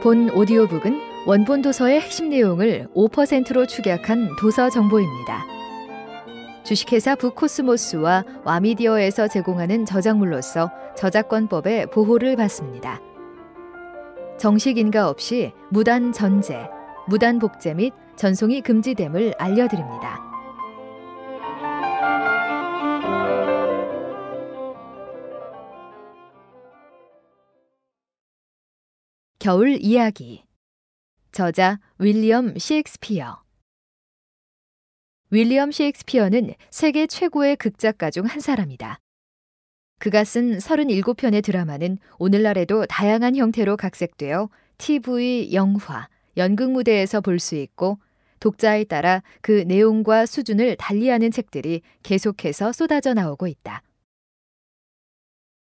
본 오디오북은 원본 도서의 핵심 내용을 5%로 축약한 도서 정보입니다. 주식회사 북코스모스와 와미디어에서 제공하는 저작물로서 저작권법의 보호를 받습니다. 정식 인가 없이 무단 전제, 무단 복제 및 전송이 금지됨을 알려드립니다. 겨울 이야기. 저자 윌리엄 셰익스피어. 윌리엄 셰익스피어는 세계 최고의 극작가 중 한 사람이다. 그가 쓴 37편의 드라마는 오늘날에도 다양한 형태로 각색되어 TV, 영화, 연극 무대에서 볼 수 있고 독자에 따라 그 내용과 수준을 달리하는 책들이 계속해서 쏟아져 나오고 있다.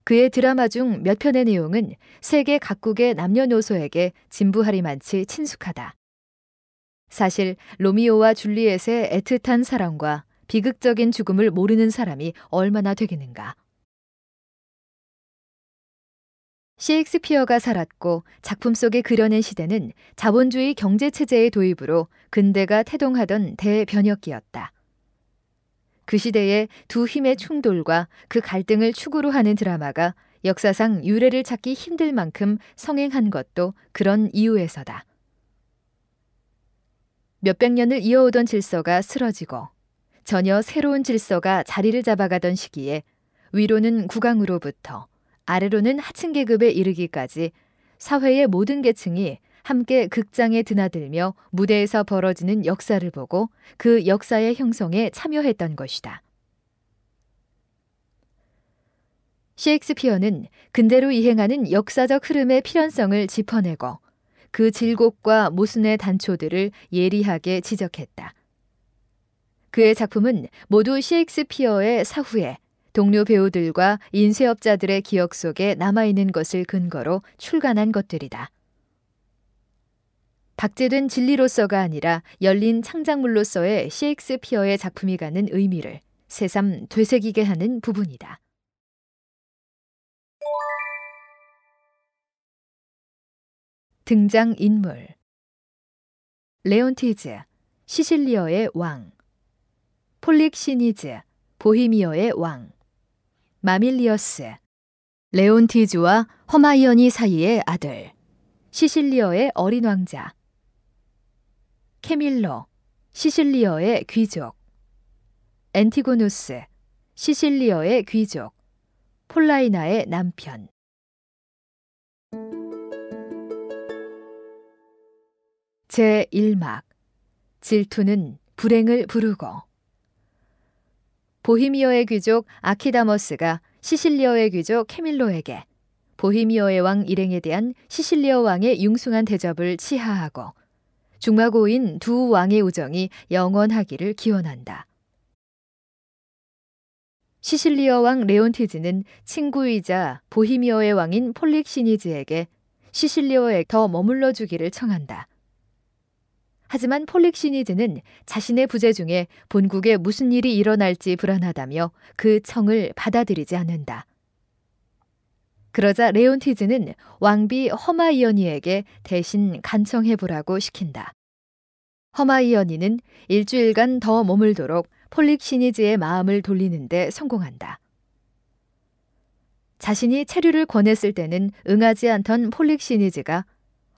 그의 드라마 중 몇 편의 내용은 세계 각국의 남녀노소에게 진부하리만치 친숙하다. 사실 로미오와 줄리엣의 애틋한 사랑과 비극적인 죽음을 모르는 사람이 얼마나 되겠는가. 셰익스피어가 살았고 작품 속에 그려낸 시대는 자본주의 경제체제의 도입으로 근대가 태동하던 대변혁기였다. 그 시대의 두 힘의 충돌과 그 갈등을 축으로 하는 드라마가 역사상 유래를 찾기 힘들 만큼 성행한 것도 그런 이유에서다. 몇백 년을 이어오던 질서가 쓰러지고 전혀 새로운 질서가 자리를 잡아가던 시기에 위로는 국왕으로부터 아래로는 하층 계급에 이르기까지 사회의 모든 계층이 함께 극장에 드나들며 무대에서 벌어지는 역사를 보고 그 역사의 형성에 참여했던 것이다. 셰익스피어는 근대로 이행하는 역사적 흐름의 필연성을 짚어내고 그 질곡과 모순의 단초들을 예리하게 지적했다. 그의 작품은 모두 셰익스피어의 사후에 동료 배우들과 인쇄업자들의 기억 속에 남아있는 것을 근거로 출간한 것들이다. 박제된 진리로서가 아니라 열린 창작물로서의 셰익스피어의 작품이 갖는 의미를 새삼 되새기게 하는 부분이다. 등장인물. 레온티즈, 시실리어의 왕. 폴릭시니즈, 보히미어의 왕. 마밀리어스, 레온티즈와 허마이어니 사이의 아들. 시실리어의 어린 왕자. 케밀로, 시실리어의 귀족. 엔티고누스, 시실리어의 귀족. 폴라이나의 남편. 제1막. 질투는 불행을 부르고. 보히미어의 귀족 아키다머스가 시실리어의 귀족 케밀로에게 보히미어의 왕 일행에 대한 시실리어 왕의 융숭한 대접을 치하하고 중마고인 두 왕의 우정이 영원하기를 기원한다. 시실리어 왕 레온티즈는 친구이자 보히미어의 왕인 폴릭시니즈에게 시실리어에 더 머물러 주기를 청한다. 하지만 폴릭시니즈는 자신의 부재 중에 본국에 무슨 일이 일어날지 불안하다며 그 청을 받아들이지 않는다. 그러자 레온티즈는 왕비 허마이어니에게 대신 간청해보라고 시킨다. 허마이어니는 일주일간 더 머물도록 폴릭시니즈의 마음을 돌리는 데 성공한다. 자신이 체류를 권했을 때는 응하지 않던 폴릭시니즈가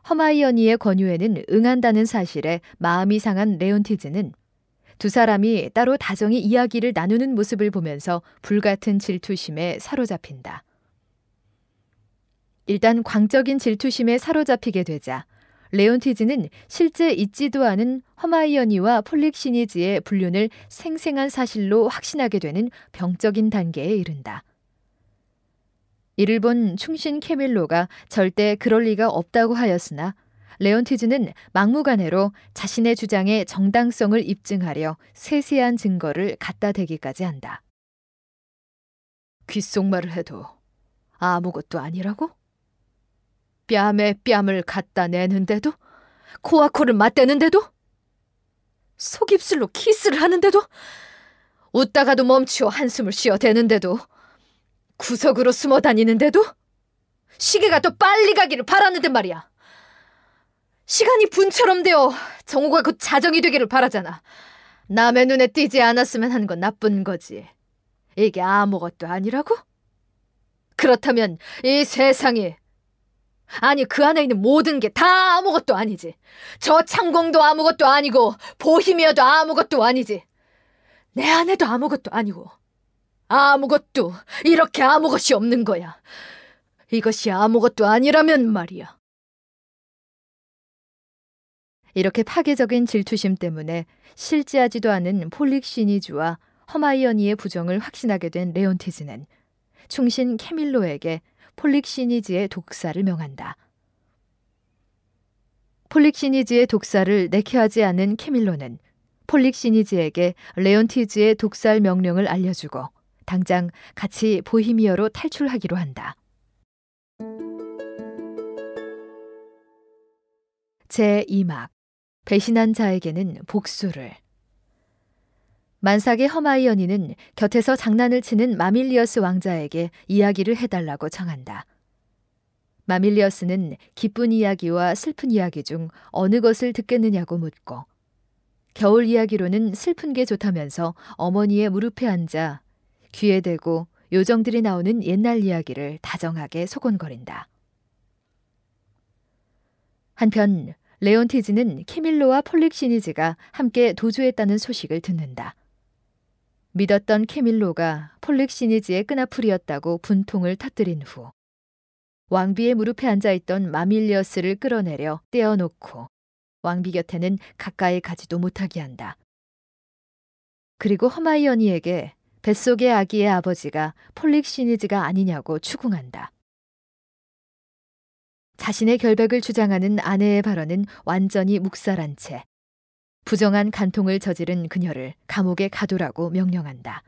허마이어니의 권유에는 응한다는 사실에 마음이 상한 레온티즈는 두 사람이 따로 다정히 이야기를 나누는 모습을 보면서 불같은 질투심에 사로잡힌다. 일단 광적인 질투심에 사로잡히게 되자 레온티즈는 실제 있지도 않은 허마이어니와 폴릭시니즈의 불륜을 생생한 사실로 확신하게 되는 병적인 단계에 이른다. 이를 본 충신 케밀로가 절대 그럴 리가 없다고 하였으나 레온티즈는 막무가내로 자신의 주장의 정당성을 입증하려 세세한 증거를 갖다 대기까지 한다. 귓속말을 해도 아무것도 아니라고? 뺨에 뺨을 갖다 내는데도? 코와 코를 맞대는데도? 속입술로 키스를 하는데도? 웃다가도 멈추어 한숨을 쉬어대는데도? 구석으로 숨어 다니는데도? 시계가 더 빨리 가기를 바라는데 말이야. 시간이 분처럼 되어 정오가 곧 자정이 되기를 바라잖아. 남의 눈에 띄지 않았으면 한 건 나쁜 거지. 이게 아무것도 아니라고? 그렇다면 이 세상이, 아니 그 안에 있는 모든 게 다 아무것도 아니지. 저 창공도 아무것도 아니고 보히미어도 아무것도 아니지. 내 안에도 아무것도 아니고 아무것도, 이렇게 아무것이 없는 거야. 이것이 아무것도 아니라면 말이야. 이렇게 파괴적인 질투심 때문에 실제하지도 않은 폴릭시니즈와 허마이어니의 부정을 확신하게 된 레온티즈는 충신 캐밀로에게 폴릭시니즈의 독사를 명한다. 폴릭시니즈의 독사를 내켜하지 않은 캐밀로는 폴릭시니즈에게 레온티즈의 독살 명령을 알려주고 당장 같이 보히미어로 탈출하기로 한다. 제2막 배신한 자에게는 복수를. 만삭의 허마이어니는 곁에서 장난을 치는 마밀리어스 왕자에게 이야기를 해달라고 청한다. 마밀리어스는 기쁜 이야기와 슬픈 이야기 중 어느 것을 듣겠느냐고 묻고, 겨울 이야기로는 슬픈 게 좋다면서 어머니의 무릎에 앉아 귀에 대고 요정들이 나오는 옛날 이야기를 다정하게 소곤거린다. 한편 레온티즈는 캐밀로와 폴릭시니즈가 함께 도주했다는 소식을 듣는다. 믿었던 캐밀로가 폴릭시니즈의 끈앞풀이었다고 분통을 터뜨린 후 왕비의 무릎에 앉아있던 마밀리어스를 끌어내려 떼어놓고 왕비 곁에는 가까이 가지도 못하게 한다. 그리고 허마이어니에게 뱃속의 아기의 아버지가 폴릭시니즈가 아니냐고 추궁한다. 자신의 결백을 주장하는 아내의 발언은 완전히 묵살한 채 부정한 간통을 저지른 그녀를 감옥에 가두라고 명령한다.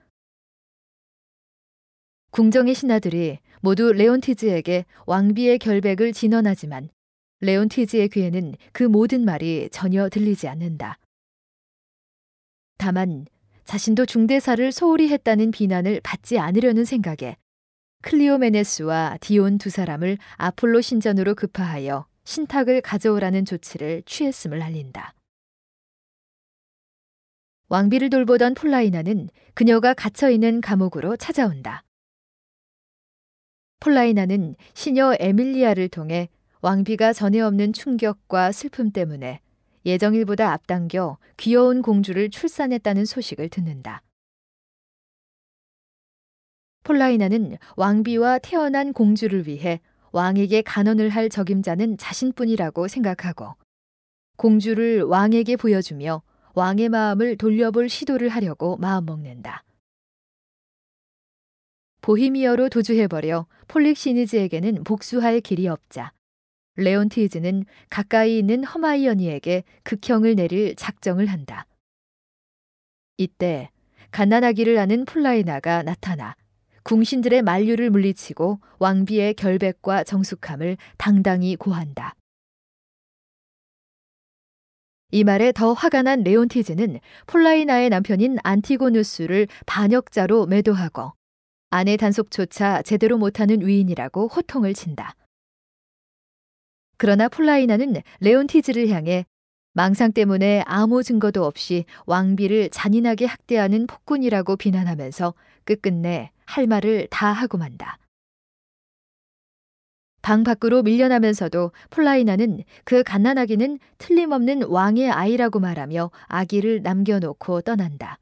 궁정의 신하들이 모두 레온티즈에게 왕비의 결백을 진언하지만 레온티즈의 귀에는 그 모든 말이 전혀 들리지 않는다. 다만 자신도 중대사를 소홀히 했다는 비난을 받지 않으려는 생각에 클리오메네스와 디온 두 사람을 아폴로 신전으로 급파하여 신탁을 가져오라는 조치를 취했음을 알린다. 왕비를 돌보던 폴라이나는 그녀가 갇혀있는 감옥으로 찾아온다. 폴라이나는 시녀 에밀리아를 통해 왕비가 전에 없는 충격과 슬픔 때문에 예정일보다 앞당겨 귀여운 공주를 출산했다는 소식을 듣는다. 폴라이나는 왕비와 태어난 공주를 위해 왕에게 간언을 할 적임자는 자신뿐이라고 생각하고 공주를 왕에게 보여주며 왕의 마음을 돌려볼 시도를 하려고 마음먹는다. 보히미어로 도주해버려 폴릭시니즈에게는 복수할 길이 없자 레온티즈는 가까이 있는 허마이어니에게 극형을 내릴 작정을 한다. 이때 갓난아기를 아는 폴라이나가 나타나 궁신들의 만류를 물리치고 왕비의 결백과 정숙함을 당당히 고한다. 이 말에 더 화가 난 레온티즈는 폴라이나의 남편인 안티고누스를 반역자로 매도하고 아내 단속조차 제대로 못하는 위인이라고 호통을 친다. 그러나 폴라이나는 레온티즈를 향해 망상 때문에 아무 증거도 없이 왕비를 잔인하게 학대하는 폭군이라고 비난하면서 끝끝내 할 말을 다 하고 만다. 방 밖으로 밀려나면서도 폴라이나는 그 갓난아기는 틀림없는 왕의 아이라고 말하며 아기를 남겨놓고 떠난다.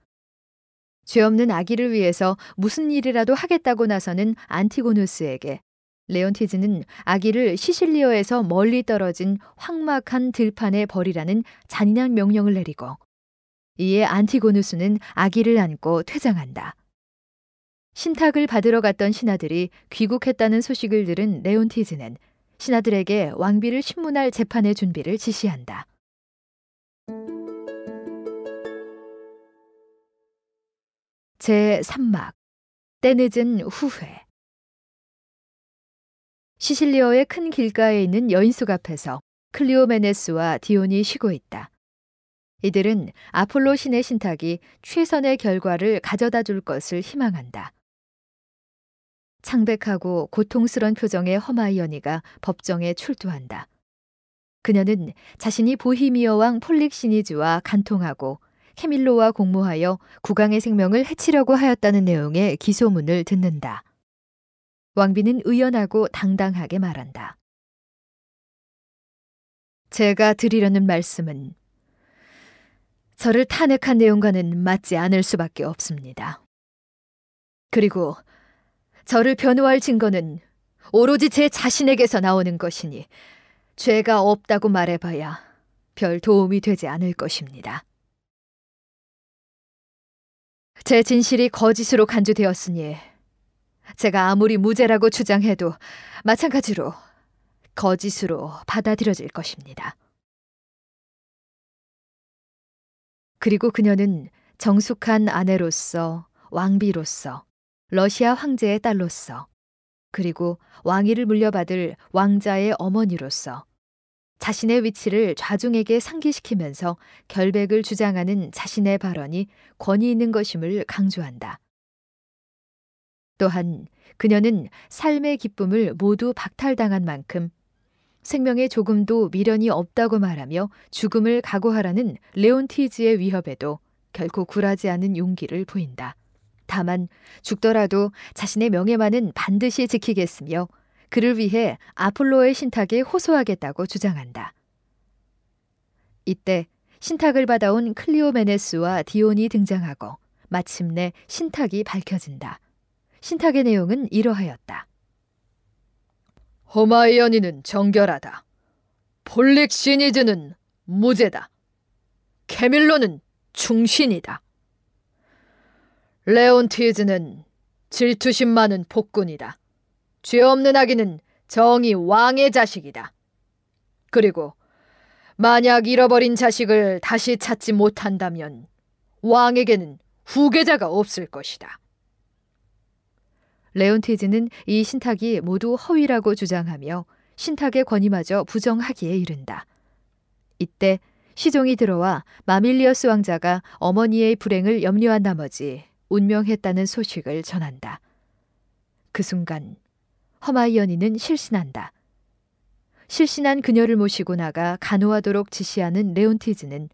죄 없는 아기를 위해서 무슨 일이라도 하겠다고 나서는 안티고누스에게 레온티즈는 아기를 시실리어에서 멀리 떨어진 황막한 들판에 버리라는 잔인한 명령을 내리고 이에 안티고누스는 아기를 안고 퇴장한다. 신탁을 받으러 갔던 신하들이 귀국했다는 소식을 들은 레온티즈는 신하들에게 왕비를 신문할 재판의 준비를 지시한다. 제3막 때늦은 후회. 시실리어의 큰 길가에 있는 여인숙 앞에서 클리오메네스와 디온이 쉬고 있다. 이들은 아폴로 신의 신탁이 최선의 결과를 가져다 줄 것을 희망한다. 창백하고 고통스런 표정의 허마이어니가 법정에 출두한다. 그녀는 자신이 보히미어 왕 폴릭시니즈와 간통하고 캐밀로와 공모하여 국왕의 생명을 해치려고 하였다는 내용의 기소문을 듣는다. 왕비는 의연하고 당당하게 말한다. 제가 드리려는 말씀은 저를 탄핵한 내용과는 맞지 않을 수밖에 없습니다. 그리고 저를 변호할 증거는 오로지 제 자신에게서 나오는 것이니 죄가 없다고 말해봐야 별 도움이 되지 않을 것입니다. 제 진실이 거짓으로 간주되었으니 제가 아무리 무죄라고 주장해도 마찬가지로 거짓으로 받아들여질 것입니다. 그리고 그녀는 정숙한 아내로서, 왕비로서, 러시아 황제의 딸로서, 그리고 왕위를 물려받을 왕자의 어머니로서 자신의 위치를 좌중에게 상기시키면서 결백을 주장하는 자신의 발언이 권위 있는 것임을 강조한다. 또한 그녀는 삶의 기쁨을 모두 박탈당한 만큼 생명에 조금도 미련이 없다고 말하며 죽음을 각오하라는 레온티즈의 위협에도 결코 굴하지 않은 용기를 보인다. 다만 죽더라도 자신의 명예만은 반드시 지키겠으며 그를 위해 아폴로의 신탁에 호소하겠다고 주장한다. 이때 신탁을 받아온 클리오메네스와 디온이 등장하고 마침내 신탁이 밝혀진다. 신탁의 내용은 이러하였다. 허마이어니는 정결하다. 폴릭시니즈는 무죄다. 캐밀로는 충신이다. 레온티즈는 질투심 많은 폭군이다. 죄 없는 아기는 정의 왕의 자식이다. 그리고 만약 잃어버린 자식을 다시 찾지 못한다면 왕에게는 후계자가 없을 것이다. 레온티즈는 이 신탁이 모두 허위라고 주장하며 신탁의 권위마저 부정하기에 이른다. 이때 시종이 들어와 마밀리어스 왕자가 어머니의 불행을 염려한 나머지 운명했다는 소식을 전한다. 그 순간 허마이어니는 실신한다. 실신한 그녀를 모시고 나가 간호하도록 지시하는 레온티즈는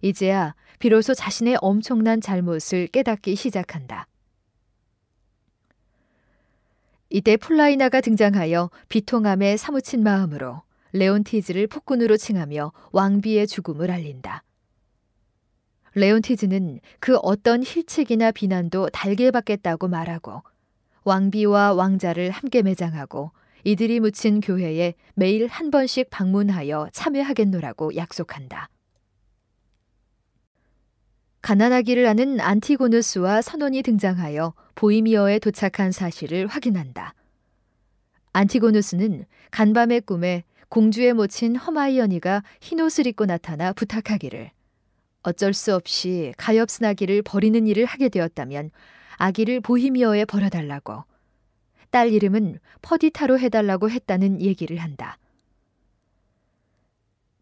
이제야 비로소 자신의 엄청난 잘못을 깨닫기 시작한다. 이때 폴라이나가 등장하여 비통함에 사무친 마음으로 레온티즈를 폭군으로 칭하며 왕비의 죽음을 알린다. 레온티즈는 그 어떤 힐책이나 비난도 달게 받겠다고 말하고 왕비와 왕자를 함께 매장하고 이들이 묻힌 교회에 매일 한 번씩 방문하여 참여하겠노라고 약속한다. 가난하기를 아는 안티고누스와 선원이 등장하여 보이미어에 도착한 사실을 확인한다. 안티고누스는 간밤의 꿈에 공주의 모친 허마이어니가 흰옷을 입고 나타나 부탁하기를 어쩔 수 없이 가엾은 아기를 버리는 일을 하게 되었다면 아기를 보히미어에 버려달라고, 딸 이름은 퍼디타로 해달라고 했다는 얘기를 한다.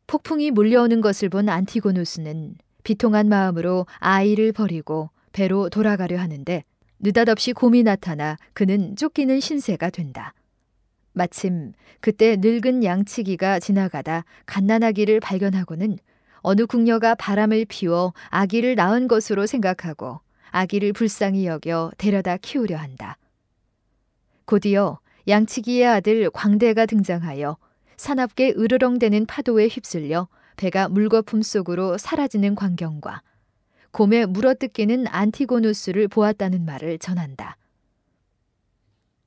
폭풍이 몰려오는 것을 본 안티고누스는 비통한 마음으로 아이를 버리고 배로 돌아가려 하는데 느닷없이 곰이 나타나 그는 쫓기는 신세가 된다. 마침 그때 늙은 양치기가 지나가다 갓난아기를 발견하고는 어느 궁녀가 바람을 피워 아기를 낳은 것으로 생각하고 아기를 불쌍히 여겨 데려다 키우려 한다. 곧이어 양치기의 아들 광대가 등장하여 사납게 으르렁대는 파도에 휩쓸려 배가 물거품 속으로 사라지는 광경과 곰에 물어뜯기는 안티고누스를 보았다는 말을 전한다.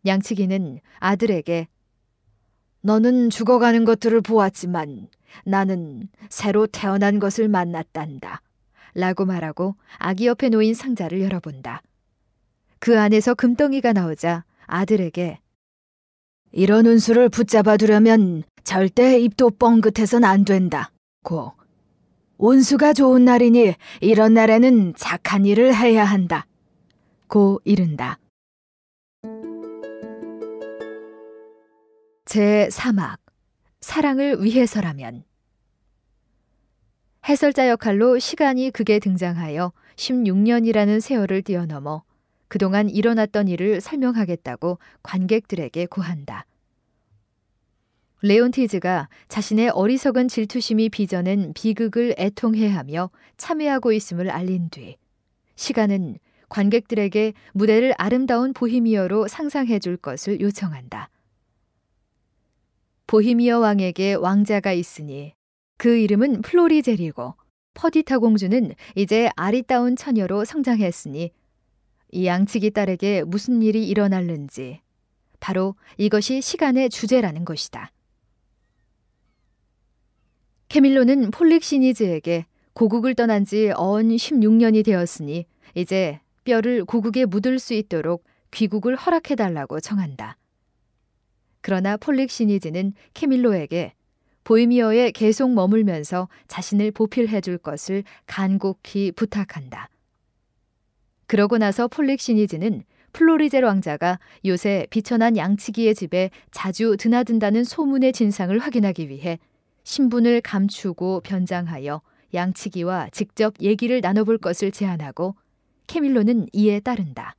양치기는 아들에게 너는 죽어가는 것들을 보았지만 나는 새로 태어난 것을 만났단다 라고 말하고 아기 옆에 놓인 상자를 열어본다. 그 안에서 금덩이가 나오자 아들에게 이런 운수를 붙잡아 두려면 절대 입도 뻥긋해선 안 된다 고, 운수가 좋은 날이니 이런 날에는 착한 일을 해야 한다 고 이른다. 제3막 사랑을 위해서라면. 해설자 역할로 시간이 극에 등장하여 16년이라는 세월을 뛰어넘어 그동안 일어났던 일을 설명하겠다고 관객들에게 고한다. 레온티즈가 자신의 어리석은 질투심이 빚어낸 비극을 애통해하며 참회하고 있음을 알린 뒤 시간은 관객들에게 무대를 아름다운 보히미어로 상상해 줄 것을 요청한다. 보히미어 왕에게 왕자가 있으니 그 이름은 플로리젤이고 퍼디타 공주는 이제 아리따운 처녀로 성장했으니 이 양치기 딸에게 무슨 일이 일어날는지 바로 이것이 시간의 주제라는 것이다. 캐밀로는 폴릭시니즈에게 고국을 떠난 지 어언 16년이 되었으니 이제 뼈를 고국에 묻을 수 있도록 귀국을 허락해달라고 청한다. 그러나 폴릭시니즈는 캐밀로에게 보헤미어에 계속 머물면서 자신을 보필해 줄 것을 간곡히 부탁한다. 그러고 나서 폴릭시니즈는 플로리젤 왕자가 요새 비천한 양치기의 집에 자주 드나든다는 소문의 진상을 확인하기 위해 신분을 감추고 변장하여 양치기와 직접 얘기를 나눠볼 것을 제안하고 캐밀로는 이에 따른다.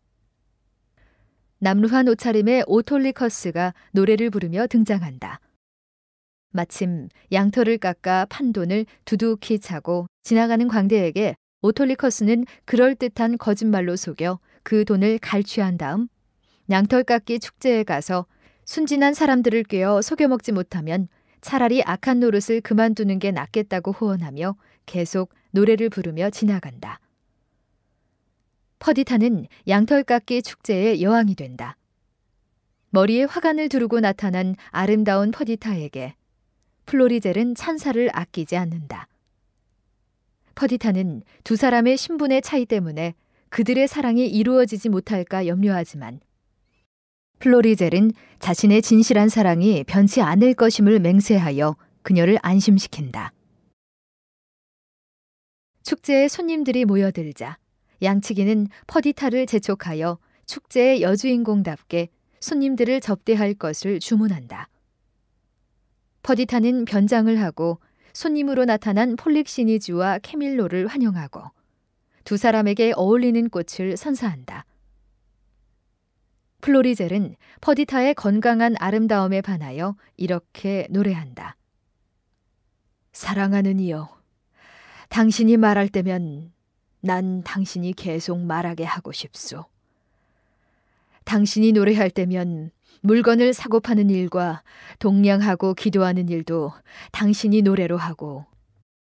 남루한 옷차림의 오톨리커스가 노래를 부르며 등장한다. 마침 양털을 깎아 판돈을 두둑히 차고 지나가는 광대에게 오톨리커스는 그럴듯한 거짓말로 속여 그 돈을 갈취한 다음 양털 깎기 축제에 가서 순진한 사람들을 꿰어 속여먹지 못하면 차라리 악한 노릇을 그만두는 게 낫겠다고 호언하며 계속 노래를 부르며 지나간다. 퍼디타는 양털 깎기 축제의 여왕이 된다. 머리에 화관을 두르고 나타난 아름다운 퍼디타에게 플로리젤은 찬사를 아끼지 않는다. 퍼디타는 두 사람의 신분의 차이 때문에 그들의 사랑이 이루어지지 못할까 염려하지만 플로리젤은 자신의 진실한 사랑이 변치 않을 것임을 맹세하여 그녀를 안심시킨다. 축제에 손님들이 모여들자 양치기는 퍼디타를 재촉하여 축제의 여주인공답게 손님들을 접대할 것을 주문한다. 퍼디타는 변장을 하고 손님으로 나타난 폴릭시니즈와 캐밀로를 환영하고 두 사람에게 어울리는 꽃을 선사한다. 플로리젤은 퍼디타의 건강한 아름다움에 반하여 이렇게 노래한다. 사랑하는 이여, 당신이 말할 때면 난 당신이 계속 말하게 하고 싶소. 당신이 노래할 때면 물건을 사고 파는 일과 동냥하고 기도하는 일도 당신이 노래로 하고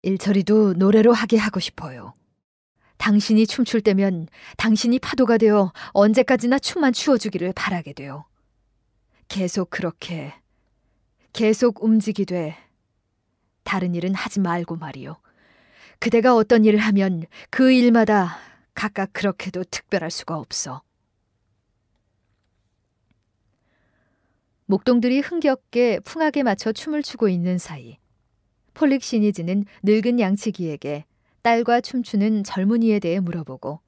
일처리도 노래로 하게 하고 싶어요. 당신이 춤출 때면 당신이 파도가 되어 언제까지나 춤만 추어주기를 바라게 돼요. 계속 그렇게 계속 움직이되 다른 일은 하지 말고 말이요. 그대가 어떤 일을 하면 그 일마다 각각 그렇게도 특별할 수가 없어. 목동들이 흥겹게 풍악에 맞춰 춤을 추고 있는 사이 폴릭시니즈는 늙은 양치기에게 딸과 춤추는 젊은이에 대해 물어보고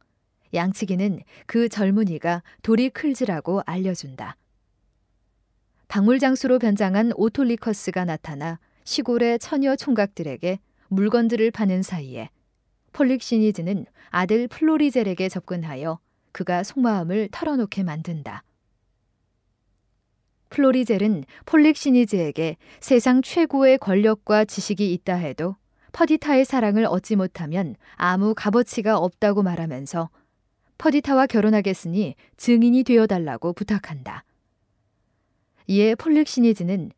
양치기는 그 젊은이가 도리클즈라고 알려준다. 박물장수로 변장한 오톨리커스가 나타나 시골의 처녀 총각들에게 물건들을 파는 사이에 폴릭시니즈는 아들 플로리젤에게 접근하여 그가 속마음을 털어놓게 만든다. 플로리젤은 폴릭시니즈에게 세상 최고의 권력과 지식이 있다 해도 퍼디타의 사랑을 얻지 못하면 아무 값어치가 없다고 말하면서 퍼디타와 결혼하겠으니 증인이 되어달라고 부탁한다. 이에 폴릭시니즈는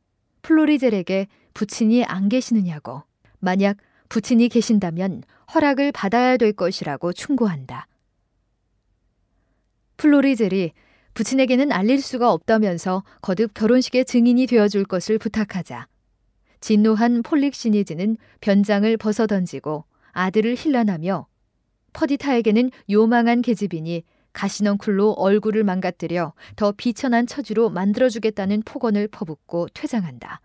플로리젤에게 부친이 안 계시느냐고 만약 부친이 계신다면 허락을 받아야 될 것이라고 충고한다. 플로리젤이 부친에게는 알릴 수가 없다면서 거듭 결혼식의 증인이 되어줄 것을 부탁하자 진노한 폴릭시니즈는 변장을 벗어던지고 아들을 힐난하며 퍼디타에게는 요망한 계집이니 가시넝쿨로 얼굴을 망가뜨려 더 비천한 처지로 만들어주겠다는 폭언을 퍼붓고 퇴장한다.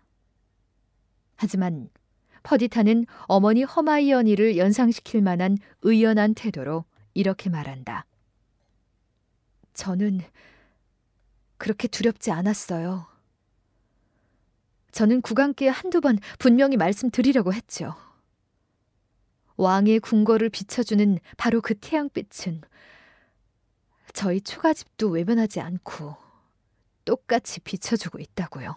하지만 퍼디타는 어머니 허마이어니를 연상시킬 만한 의연한 태도로 이렇게 말한다. 저는 그렇게 두렵지 않았어요. 저는 국왕께 한두 번 분명히 말씀드리려고 했죠. 왕의 궁궐을 비춰주는 바로 그 태양빛은 저희 초가집도 외면하지 않고 똑같이 비춰주고 있다고요.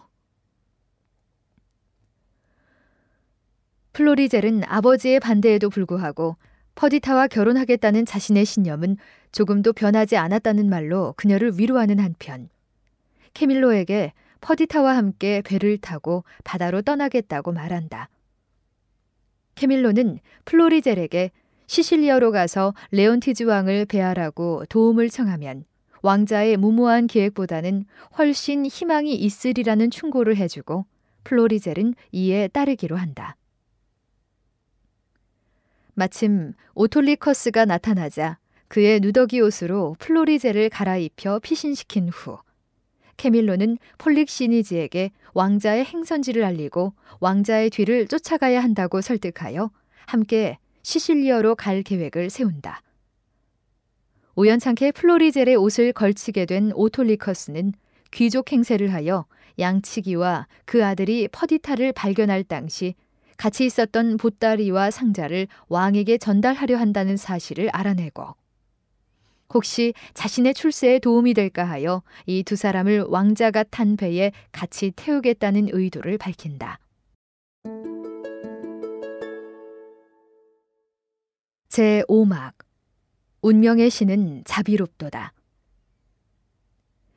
플로리젤은 아버지의 반대에도 불구하고 퍼디타와 결혼하겠다는 자신의 신념은 조금도 변하지 않았다는 말로 그녀를 위로하는 한편 캐밀로에게 퍼디타와 함께 배를 타고 바다로 떠나겠다고 말한다. 캐밀로는 플로리젤에게 시실리아로 가서 레온티즈 왕을 배하라고 도움을 청하면 왕자의 무모한 계획보다는 훨씬 희망이 있으리라는 충고를 해주고 플로리젤은 이에 따르기로 한다. 마침 오톨리커스가 나타나자 그의 누더기 옷으로 플로리젤을 갈아입혀 피신시킨 후 캐밀로는 폴릭시니지에게 왕자의 행선지를 알리고 왕자의 뒤를 쫓아가야 한다고 설득하여 함께 시실리아로 갈 계획을 세운다. 우연찮게 플로리젤의 옷을 걸치게 된 오톨리커스는 귀족 행세를 하여 양치기와 그 아들이 퍼디타를 발견할 당시 같이 있었던 보따리와 상자를 왕에게 전달하려 한다는 사실을 알아내고 혹시 자신의 출세에 도움이 될까 하여 이 두 사람을 왕자가 탄 배에 같이 태우겠다는 의도를 밝힌다. 제5막 운명의 신은 자비롭도다.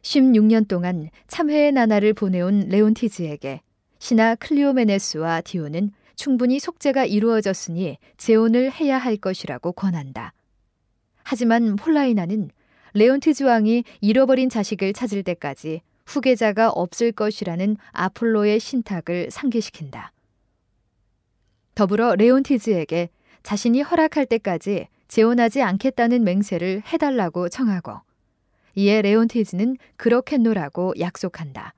16년 동안 참회의 나날을 보내온 레온티즈에게 신하 클리오메네스와 디오는 충분히 속죄가 이루어졌으니 재혼을 해야 할 것이라고 권한다. 하지만 폴라이나는 레온티즈 왕이 잃어버린 자식을 찾을 때까지 후계자가 없을 것이라는 아폴로의 신탁을 상기시킨다. 더불어 레온티즈에게 자신이 허락할 때까지 재혼하지 않겠다는 맹세를 해달라고 청하고 이에 레온티즈는 그렇겠노라고 약속한다.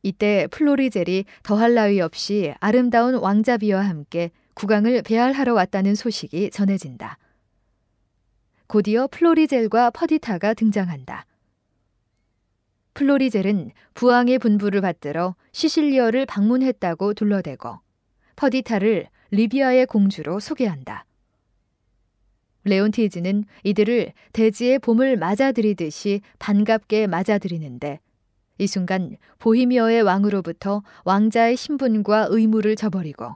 이때 플로리젤이 더할 나위 없이 아름다운 왕자비와 함께 국왕을 배할하러 왔다는 소식이 전해진다. 곧이어 플로리젤과 퍼디타가 등장한다. 플로리젤은 부왕의 분부를 받들어 시실리아를 방문했다고 둘러대고 퍼디타를 리비아의 공주로 소개한다. 레온티즈는 이들을 대지의 봄을 맞아들이듯이 반갑게 맞아들이는데 이 순간 보히미어의 왕으로부터 왕자의 신분과 의무를 저버리고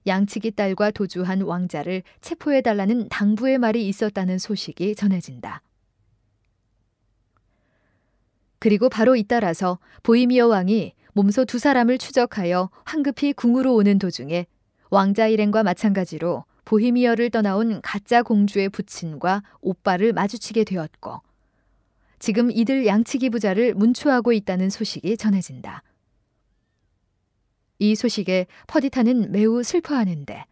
양치기 딸과 도주한 왕자를 체포해달라는 당부의 말이 있었다는 소식이 전해진다. 그리고 바로 잇따라서 보히미어 왕이 몸소 두 사람을 추적하여 황급히 궁으로 오는 도중에 왕자 일행과 마찬가지로 보히미어를 떠나온 가짜 공주의 부친과 오빠를 마주치게 되었고 지금 이들 양치기 부자를 문초하고 있다는 소식이 전해진다. 이 소식에 퍼디타는 매우 슬퍼하는데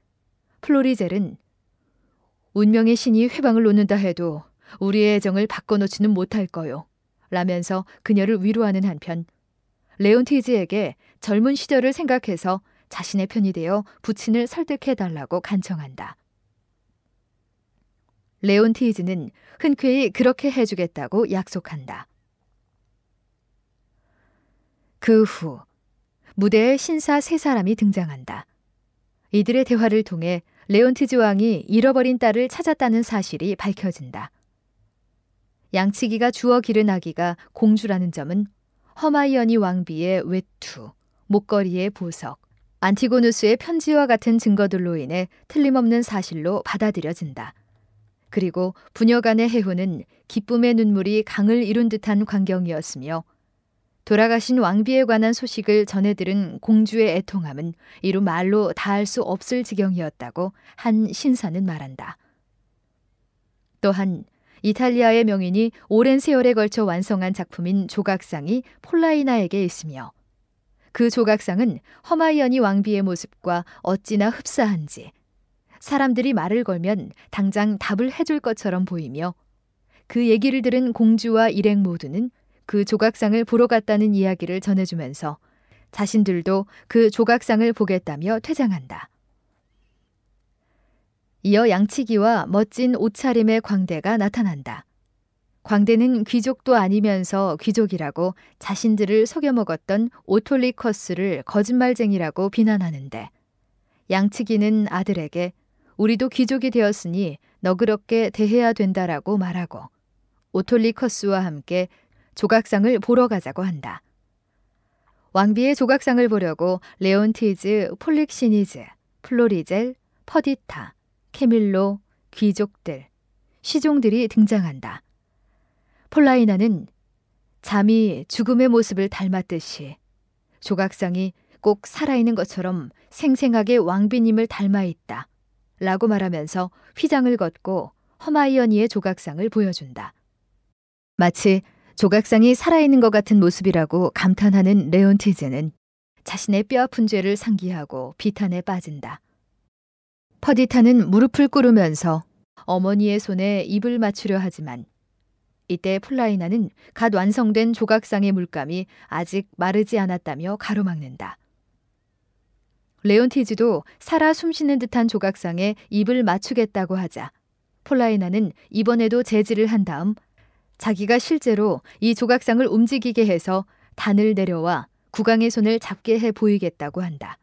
플로리젤은 운명의 신이 회방을 놓는다 해도 우리의 애정을 바꿔놓지는 못할 거요 라면서 그녀를 위로하는 한편 레온티즈에게 젊은 시절을 생각해서 자신의 편이 되어 부친을 설득해달라고 간청한다. 레온티즈는 흔쾌히 그렇게 해주겠다고 약속한다. 그 후 무대에 신사 세 사람이 등장한다. 이들의 대화를 통해 레온티즈 왕이 잃어버린 딸을 찾았다는 사실이 밝혀진다. 양치기가 주워 기른 아기가 공주라는 점은 허마이어니 왕비의 외투, 목걸이의 보석, 안티고누스의 편지와 같은 증거들로 인해 틀림없는 사실로 받아들여진다. 그리고 부녀 간의 해후는 기쁨의 눈물이 강을 이룬 듯한 광경이었으며 돌아가신 왕비에 관한 소식을 전해들은 공주의 애통함은 이루 말로 다할 수 없을 지경이었다고 한 신사는 말한다. 또한 이탈리아의 명인이 오랜 세월에 걸쳐 완성한 작품인 조각상이 폴라이나에게 있으며 그 조각상은 허마이어니 왕비의 모습과 어찌나 흡사한지 사람들이 말을 걸면 당장 답을 해줄 것처럼 보이며 그 얘기를 들은 공주와 일행 모두는 그 조각상을 보러 갔다는 이야기를 전해주면서 자신들도 그 조각상을 보겠다며 퇴장한다. 이어 양치기와 멋진 옷차림의 광대가 나타난다. 광대는 귀족도 아니면서 귀족이라고 자신들을 속여먹었던 오톨리커스를 거짓말쟁이라고 비난하는데 양치기는 아들에게 우리도 귀족이 되었으니 너그럽게 대해야 된다라고 말하고 오톨리커스와 함께 조각상을 보러 가자고 한다. 왕비의 조각상을 보려고 레온티즈, 폴릭시니즈, 플로리젤, 퍼디타, 케밀로, 귀족들, 시종들이 등장한다. 폴라이나는 잠이 죽음의 모습을 닮았듯이 조각상이 꼭 살아있는 것처럼 생생하게 왕비님을 닮아있다 라고 말하면서 휘장을 걷고 허마이어니의 조각상을 보여준다. 마치 조각상이 살아있는 것 같은 모습이라고 감탄하는 레온티즈는 자신의 뼈아픈 죄를 상기하고 비탄에 빠진다. 퍼디타는 무릎을 꿇으면서 어머니의 손에 입을 맞추려 하지만 이때 폴라이나는 갓 완성된 조각상의 물감이 아직 마르지 않았다며 가로막는다. 레온티즈도 살아 숨쉬는 듯한 조각상에 입을 맞추겠다고 하자 폴라이나는 이번에도 제지를 한 다음 자기가 실제로 이 조각상을 움직이게 해서 단을 내려와 국왕의 손을 잡게 해 보이겠다고 한다.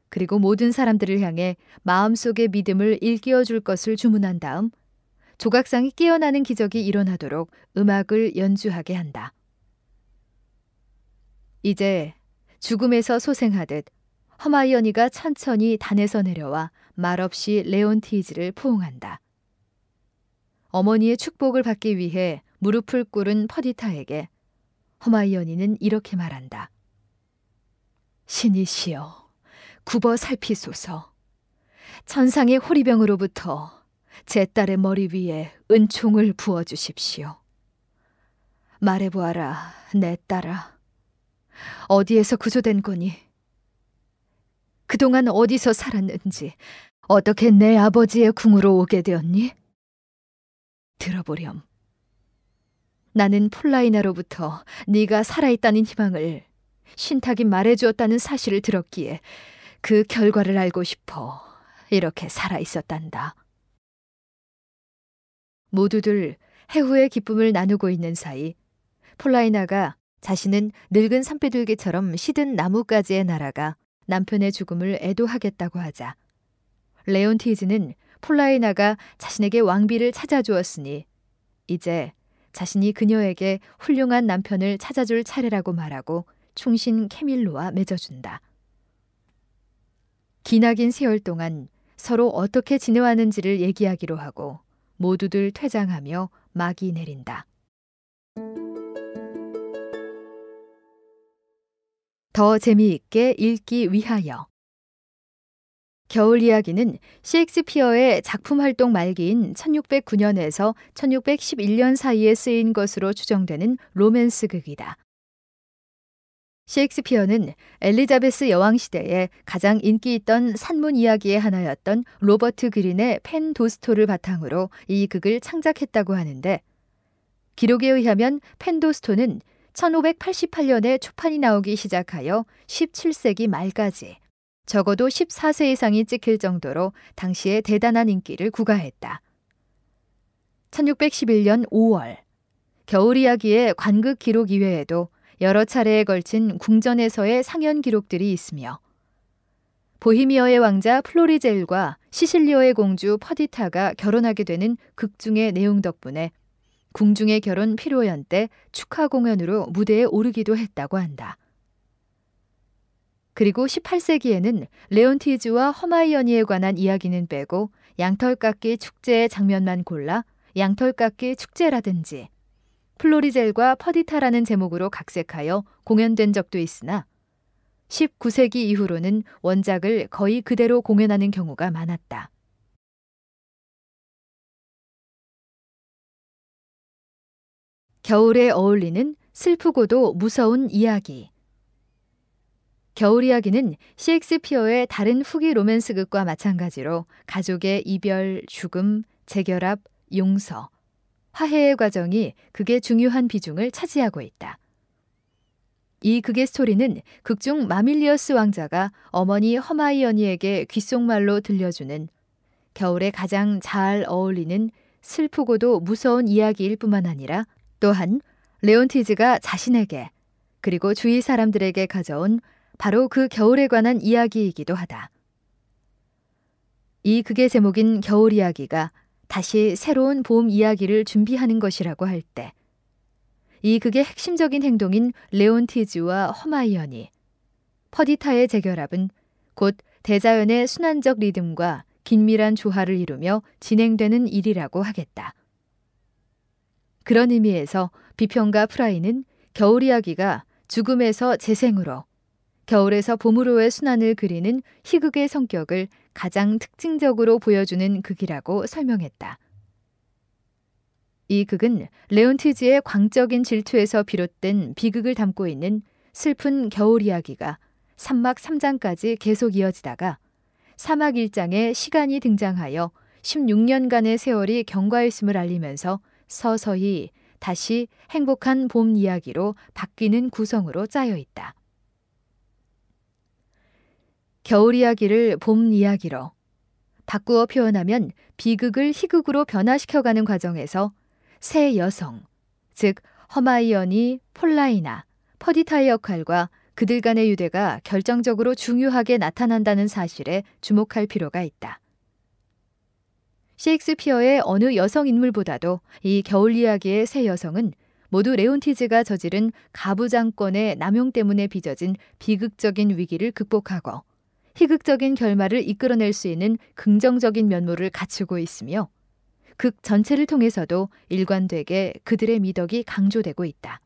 그리고 모든 사람들을 향해 마음속의 믿음을 일깨워 줄 것을 주문한 다음 조각상이 깨어나는 기적이 일어나도록 음악을 연주하게 한다. 이제 죽음에서 소생하듯 허마이어니가 천천히 단에서 내려와 말없이 레온티즈를 포옹한다. 어머니의 축복을 받기 위해 무릎을 꿇은 퍼디타에게 허마이어니는 이렇게 말한다. 신이시여, 굽어 살피소서. 천상의 호리병으로부터 제 딸의 머리 위에 은총을 부어주십시오. 말해보아라, 내 딸아. 어디에서 구조된 거니? 그동안 어디서 살았는지, 어떻게 내 아버지의 궁으로 오게 되었니? 들어보렴. 나는 폴라이나로부터 네가 살아있다는 희망을 신탁이 말해주었다는 사실을 들었기에 그 결과를 알고 싶어 이렇게 살아있었단다. 모두들 해후의 기쁨을 나누고 있는 사이 폴라이나가 자신은 늙은 산비둘기처럼 시든 나뭇가지에 날아가 남편의 죽음을 애도하겠다고 하자 레온티즈는 폴라이나가 자신에게 왕비를 찾아주었으니 이제 자신이 그녀에게 훌륭한 남편을 찾아줄 차례라고 말하고 충신 케밀로와 맺어준다. 기나긴 세월 동안 서로 어떻게 지내왔는지를 얘기하기로 하고 모두들 퇴장하며 막이 내린다. 더 재미있게 읽기 위하여 겨울 이야기는 셰익스피어의 작품 활동 말기인 1609년에서 1611년 사이에 쓰인 것으로 추정되는 로맨스 극이다. 셰익스피어는 엘리자베스 여왕 시대에 가장 인기 있던 산문 이야기의 하나였던 로버트 그린의 펜 도스토를 바탕으로 이 극을 창작했다고 하는데 기록에 의하면 펜 도스토는 1588년에 초판이 나오기 시작하여 17세기 말까지 적어도 14세 이상이 찍힐 정도로 당시에 대단한 인기를 구가했다. 1611년 5월, 겨울 이야기의 관극 기록 이외에도 여러 차례에 걸친 궁전에서의 상연 기록들이 있으며 보히미어의 왕자 플로리젤과 시실리오의 공주 퍼디타가 결혼하게 되는 극중의 내용 덕분에 궁중의 결혼 피로연 때 축하 공연으로 무대에 오르기도 했다고 한다. 그리고 18세기에는 레온티즈와 허마이어니에 관한 이야기는 빼고 양털깎기 축제의 장면만 골라 양털깎기 축제라든지 플로리젤과 퍼디타라는 제목으로 각색하여 공연된 적도 있으나 19세기 이후로는 원작을 거의 그대로 공연하는 경우가 많았다. 겨울에 어울리는 슬프고도 무서운 이야기. 겨울 이야기는 셰익스피어의 다른 후기 로맨스 극과 마찬가지로 가족의 이별, 죽음, 재결합, 용서, 화해의 과정이 극의 중요한 비중을 차지하고 있다. 이 극의 스토리는 극중 마밀리어스 왕자가 어머니 허마이어니에게 귓속말로 들려주는 겨울에 가장 잘 어울리는 슬프고도 무서운 이야기일 뿐만 아니라 또한 레온티즈가 자신에게 그리고 주위 사람들에게 가져온 바로 그 겨울에 관한 이야기이기도 하다. 이 극의 제목인 겨울 이야기가 다시 새로운 봄 이야기를 준비하는 것이라고 할 때 이 극의 핵심적인 행동인 레온티즈와 허마이어니, 퍼디타의 재결합은 곧 대자연의 순환적 리듬과 긴밀한 조화를 이루며 진행되는 일이라고 하겠다. 그런 의미에서 비평가 프라이는 겨울 이야기가 죽음에서 재생으로, 겨울에서 봄으로의 순환을 그리는 희극의 성격을 가장 특징적으로 보여주는 극이라고 설명했다. 이 극은 레온티즈의 광적인 질투에서 비롯된 비극을 담고 있는 슬픈 겨울 이야기가 3막 3장까지 계속 이어지다가 4막 1장에 시간이 등장하여 16년간의 세월이 경과했음을 알리면서 서서히 다시 행복한 봄 이야기로 바뀌는 구성으로 짜여 있다. 겨울 이야기를 봄 이야기로 바꾸어 표현하면 비극을 희극으로 변화시켜가는 과정에서 세 여성, 즉 허마이어니, 폴라이나, 퍼디타의 역할과 그들 간의 유대가 결정적으로 중요하게 나타난다는 사실에 주목할 필요가 있다. 셰익스피어의 어느 여성 인물보다도 이 겨울 이야기의 세 여성은 모두 레온티즈가 저지른 가부장권의 남용 때문에 빚어진 비극적인 위기를 극복하고 희극적인 결말을 이끌어낼 수 있는 긍정적인 면모를 갖추고 있으며 극 전체를 통해서도 일관되게 그들의 미덕이 강조되고 있다.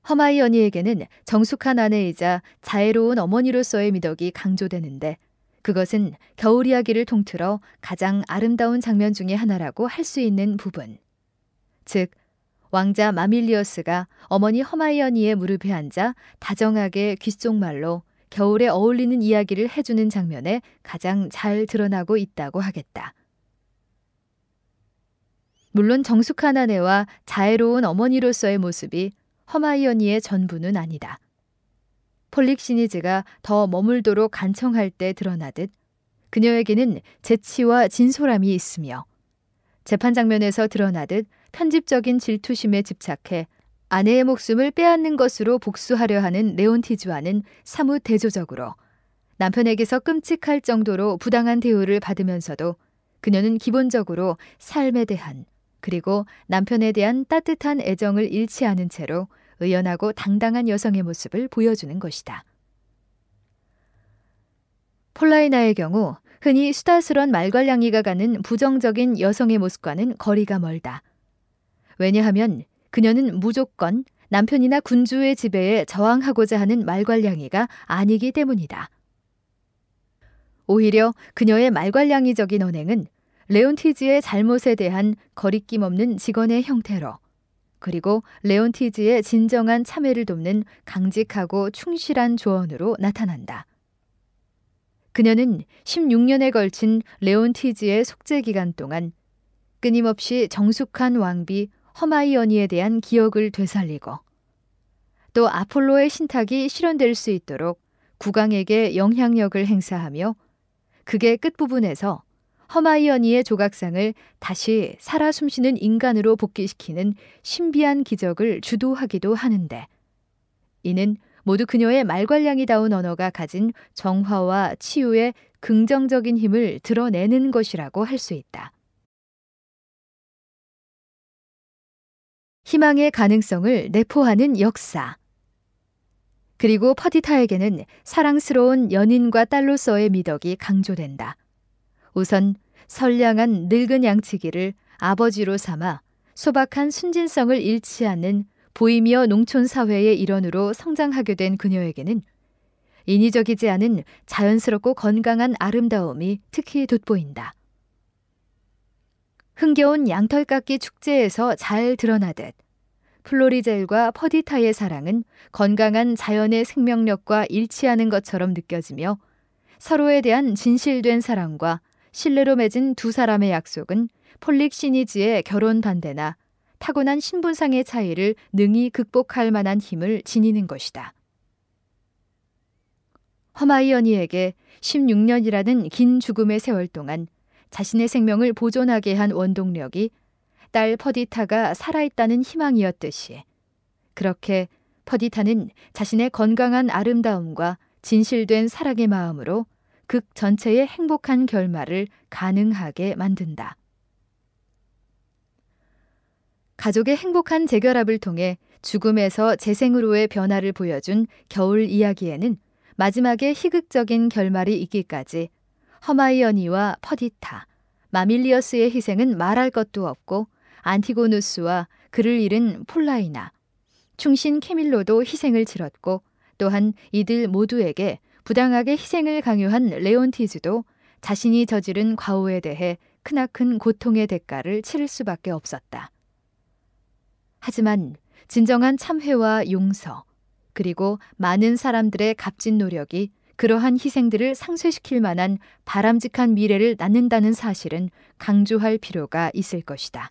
허마이어니에게는 정숙한 아내이자 자애로운 어머니로서의 미덕이 강조되는데 그것은 겨울 이야기를 통틀어 가장 아름다운 장면 중의 하나라고 할 수 있는 부분. 즉, 왕자 마밀리어스가 어머니 허마이어니의 무릎에 앉아 다정하게 귓속말로 겨울에 어울리는 이야기를 해주는 장면에 가장 잘 드러나고 있다고 하겠다. 물론 정숙한 아내와 자애로운 어머니로서의 모습이 허마이어니의 전부는 아니다. 폴릭시니즈가 더 머물도록 간청할 때 드러나듯 그녀에게는 재치와 진솔함이 있으며 재판 장면에서 드러나듯 편집적인 질투심에 집착해 아내의 목숨을 빼앗는 것으로 복수하려 하는 레온티즈와는 사뭇 대조적으로 남편에게서 끔찍할 정도로 부당한 대우를 받으면서도 그녀는 기본적으로 삶에 대한 그리고 남편에 대한 따뜻한 애정을 잃지 않은 채로 의연하고 당당한 여성의 모습을 보여주는 것이다. 폴라이나의 경우 흔히 수다스런 말괄량이가 가는 부정적인 여성의 모습과는 거리가 멀다. 왜냐하면 그녀는 무조건 남편이나 군주의 지배에 저항하고자 하는 말괄량이가 아니기 때문이다. 오히려 그녀의 말괄량이적인 언행은 레온티즈의 잘못에 대한 거리낌 없는 직언의 형태로 그리고 레온티즈의 진정한 참회를 돕는 강직하고 충실한 조언으로 나타난다. 그녀는 16년에 걸친 레온티즈의 속죄 기간 동안 끊임없이 정숙한 왕비 허마이어니에 대한 기억을 되살리고 또 아폴로의 신탁이 실현될 수 있도록 국왕에게 영향력을 행사하며 극의 끝부분에서 허마이어니의 조각상을 다시 살아 숨쉬는 인간으로 복귀시키는 신비한 기적을 주도하기도 하는데 이는 모두 그녀의 말괄량이다운 언어가 가진 정화와 치유의 긍정적인 힘을 드러내는 것이라고 할 수 있다. 희망의 가능성을 내포하는 역사. 그리고 퍼디타에게는 사랑스러운 연인과 딸로서의 미덕이 강조된다. 우선 선량한 늙은 양치기를 아버지로 삼아 소박한 순진성을 잃지 않는 보이미어 농촌 사회의 일원으로 성장하게 된 그녀에게는 인위적이지 않은 자연스럽고 건강한 아름다움이 특히 돋보인다. 흥겨운 양털깎기 축제에서 잘 드러나듯 플로리젤과 퍼디타의 사랑은 건강한 자연의 생명력과 일치하는 것처럼 느껴지며 서로에 대한 진실된 사랑과 신뢰로 맺은 두 사람의 약속은 폴릭시니즈의 결혼 반대나 타고난 신분상의 차이를 능히 극복할 만한 힘을 지니는 것이다. 허마이어니에게 16년이라는 긴 죽음의 세월 동안 자신의 생명을 보존하게 한 원동력이 딸 퍼디타가 살아있다는 희망이었듯이 그렇게 퍼디타는 자신의 건강한 아름다움과 진실된 사랑의 마음으로 극 전체의 행복한 결말을 가능하게 만든다. 가족의 행복한 재결합을 통해 죽음에서 재생으로의 변화를 보여준 겨울 이야기에는 마지막에 희극적인 결말이 있기까지 허마이어니와 퍼디타, 마밀리어스의 희생은 말할 것도 없고 안티고누스와 그를 잃은 폴라이나, 충신 캐밀로도 희생을 치렀고 또한 이들 모두에게 부당하게 희생을 강요한 레온티즈도 자신이 저지른 과오에 대해 크나큰 고통의 대가를 치를 수밖에 없었다. 하지만 진정한 참회와 용서, 그리고 많은 사람들의 값진 노력이 그러한 희생들을 상쇄시킬 만한 바람직한 미래를 낳는다는 사실은 강조할 필요가 있을 것이다.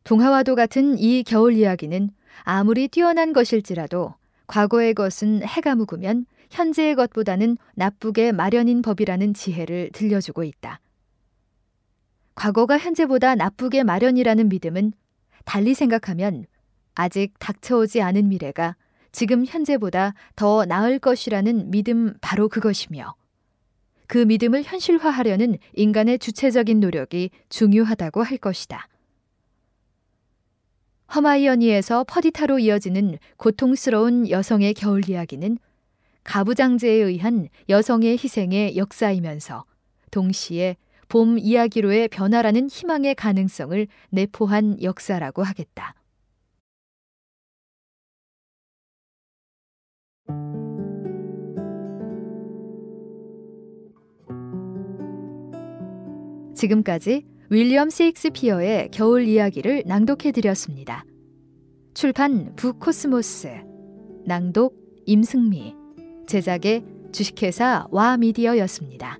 동화와도 같은 이 겨울 이야기는 아무리 뛰어난 것일지라도 과거의 것은 해가 묵으면 현재의 것보다는 나쁘게 마련인 법이라는 지혜를 들려주고 있다. 과거가 현재보다 나쁘게 마련이라는 믿음은 달리 생각하면 아직 닥쳐오지 않은 미래가 지금 현재보다 더 나을 것이라는 믿음 바로 그것이며 그 믿음을 현실화하려는 인간의 주체적인 노력이 중요하다고 할 것이다. 허마이어니에서 퍼디타로 이어지는 고통스러운 여성의 겨울 이야기는 가부장제에 의한 여성의 희생의 역사이면서 동시에 봄 이야기로의 변화라는 희망의 가능성을 내포한 역사라고 하겠다. 지금까지 윌리엄 세익스피어의 겨울 이야기를 낭독해드렸습니다. 출판 북코스모스, 낭독 임승미, 제작의 주식회사 와미디어였습니다.